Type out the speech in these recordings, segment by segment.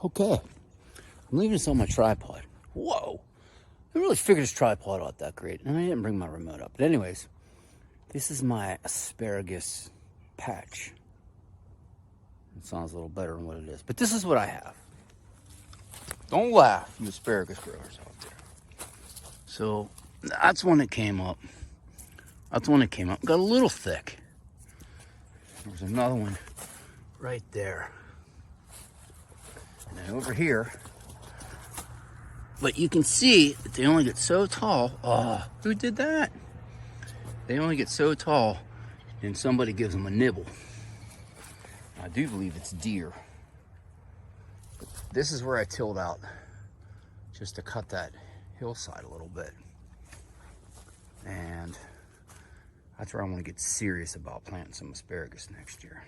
Okay, I'm leaving this on my tripod. Whoa, I really figured this tripod out that great, and I didn't bring my remote up. But anyways, this is my asparagus patch. It sounds a little better than what it is, but this is what I have. Don't laugh, you asparagus growers out there. So that's one that came up. That's one that came up. Got a little thick. There's another one right there. And then over here. But you can see that they only get so tall. Oh, who did that? They only get so tall and somebody gives them a nibble. I do believe it's deer. But this is where I tilled out just to cut that hillside a little bit. And that's where I want to get serious about planting some asparagus next year.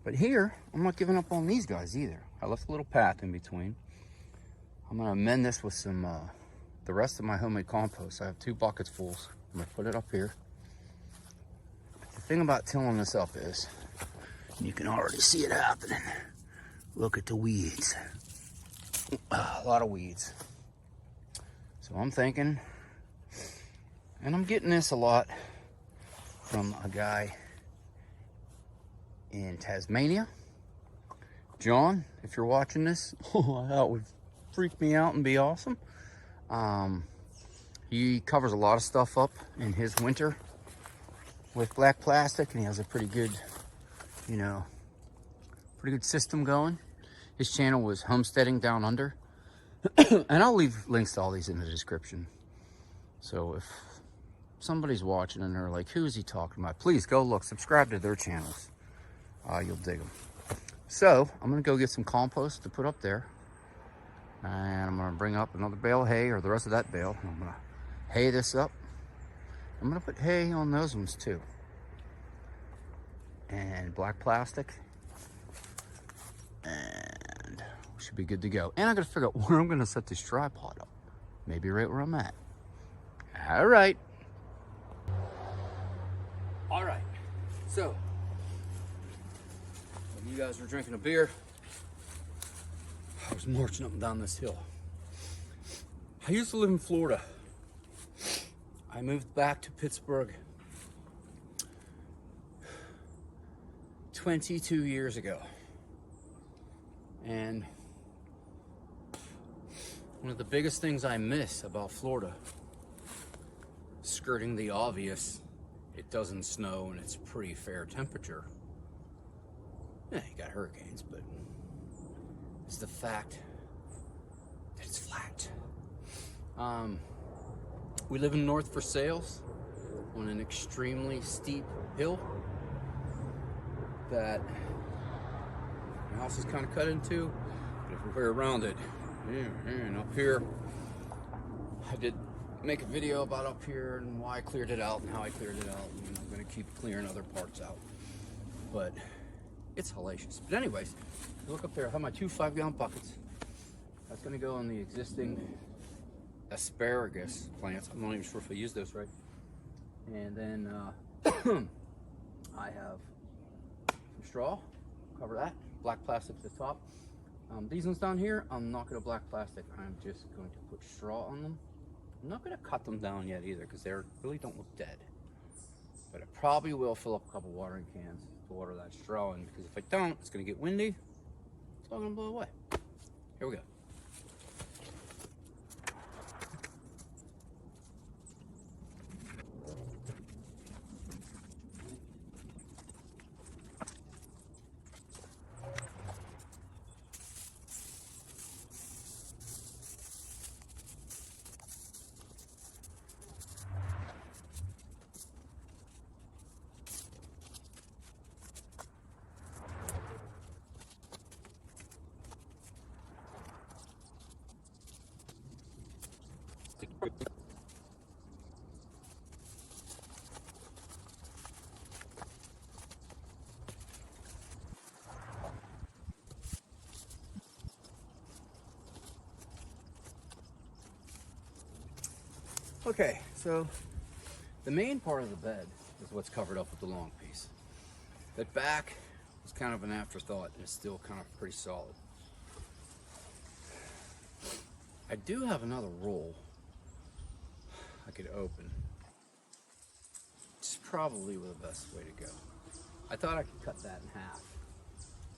But here, I'm not giving up on these guys either. I left a little path in between. I'm gonna amend this with some, the rest of my homemade compost. I have 2 buckets full. I'm gonna put it up here. The thing about tilling this up is, you can already see it happening. Look at the weeds. A lot of weeds. So I'm thinking, and I'm getting this a lot from a guy in Tasmania. John, if you're watching this, that would freak me out and be awesome. He covers a lot of stuff up in his winter with black plastic, and he has a pretty good, pretty good system going. His channel was Homesteading Down Under. And I'll leave links to all these in the description. So if somebody's watching and they're like, who is he talking about? Please go look, subscribe to their channels. You'll dig them. So I'm gonna go get some compost to put up there. And I'm gonna bring up another bale of hay, or the rest of that bale. I'm gonna hay this up. I'm gonna put hay on those ones too. And black plastic. And we should be good to go. And I gotta figure out where I'm gonna set this tripod up. Maybe right where I'm at. All right. All right. So, when you guys were drinking a beer, I was marching up and down this hill. I used to live in Florida. I moved back to Pittsburgh 22 years ago. And one of the biggest things I miss about Florida, skirting the obvious, it doesn't snow and it's pretty fair temperature. Yeah, you got hurricanes, but it's the fact that it's flat. We live in North Versailles on an extremely steep hill that the house is kind of cut into, but everywhere around it. And up here, I did make a video about up here and why I cleared it out and how I cleared it out, and I'm going to keep clearing other parts out. But it's hellacious. But anyways, look up there. I have my 2 5-gallon buckets. That's going to go in the existing asparagus plants. I'm not even sure if I use those right. And then I have some straw. Cover that. Black plastic at the top. These ones down here, I'm not going to black plastic. I'm just going to put straw on them. I'm not going to cut them down yet either because they really don't look dead. But I probably will fill up a couple watering cans to water that straw in, because if I don't, it's going to get windy. It's all going to blow away. Here we go. Okay, so the main part of the bed is what's covered up with the long piece. That back is kind of an afterthought, and it's still kind of pretty solid. I do have another roll I could open. It's probably the best way to go. I thought I could cut that in half,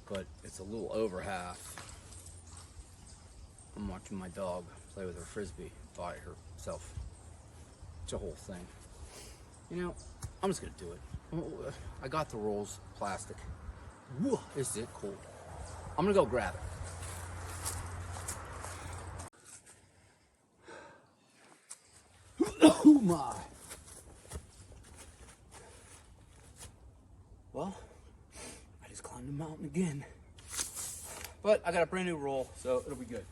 but it's a little over half. I'm watching my dog play with her frisbee by herself. It's a whole thing. You know, I'm just gonna do it. I got the rolls, plastic. Whoa, is it cool? I'm gonna go grab it. Oh my. Well, I just climbed the mountain again. But I got a brand new roll, so it'll be good.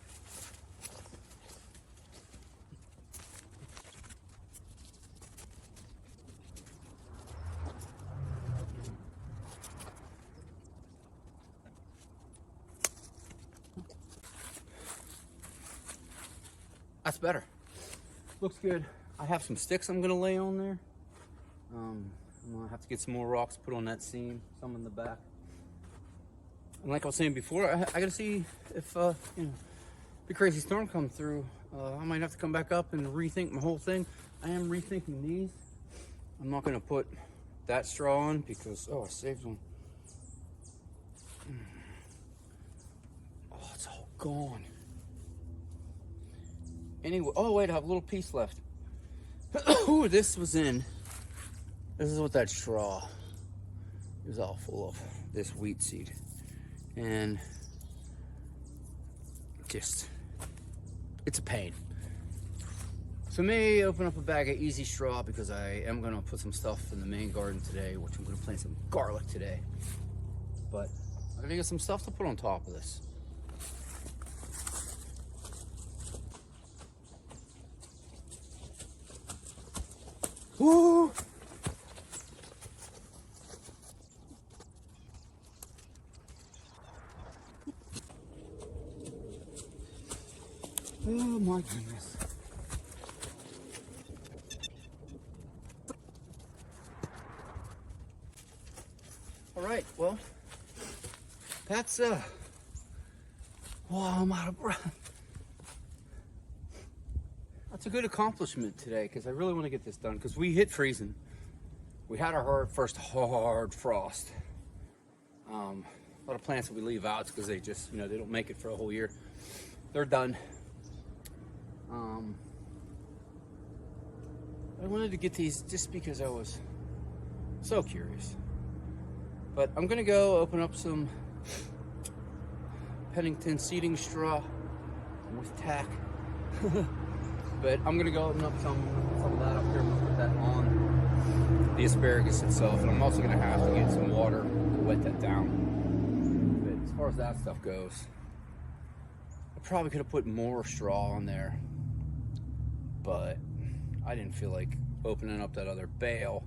That's better. Looks good. I have some sticks I'm gonna lay on there. I'm gonna have to get some more rocks put on that seam, some in the back. And like I was saying before, I gotta see if the crazy storm comes through. I might have to come back up and rethink my whole thing. I am rethinking these. I'm not gonna put that straw on because I saved one. Oh, it's all gone. Anyway, oh wait, I have a little piece left. Ooh, this was in. This is what that straw is all full of. This wheat seed, and just it's a pain. So may open up a bag of easy straw because I am gonna put some stuff in the main garden today, which I'm gonna plant some garlic today. But I gotta get some stuff to put on top of this. Woo! Oh my goodness. All right, well, that's wow, I'm out of breath. That's a good accomplishment today because I really want to get this done because we hit freezing. We had our first hard frost. A lot of plants that we leave out because they just, they don't make it for a whole year. They're done. I wanted to get these just because I was so curious. But I'm gonna go open up some Pennington seeding straw with tack. But I'm gonna go open up some of that up here and put that on the asparagus itself. And I'm also gonna have to get some water to wet that down. But as far as that stuff goes, I probably could have put more straw on there, but I didn't feel like opening up that other bale.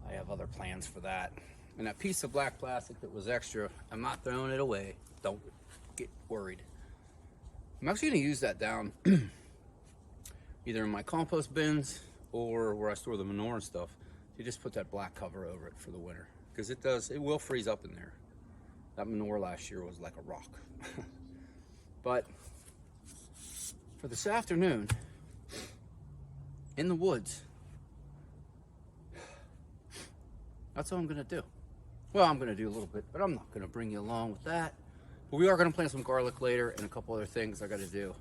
I have other plans for that. And that piece of black plastic that was extra, I'm not throwing it away. Don't get worried. I'm actually gonna use that down either in my compost bins or where I store the manure and stuff. You just put that black cover over it for the winter because it will freeze up in there. That manure last year was like a rock. But for this afternoon, in the woods, that's all I'm gonna do. Well, I'm gonna do a little bit, but I'm not gonna bring you along with that. But we are gonna plant some garlic later and a couple other things I gotta do.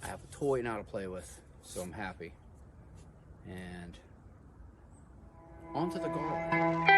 I have a toy now to play with, so I'm happy. And on to the garlic.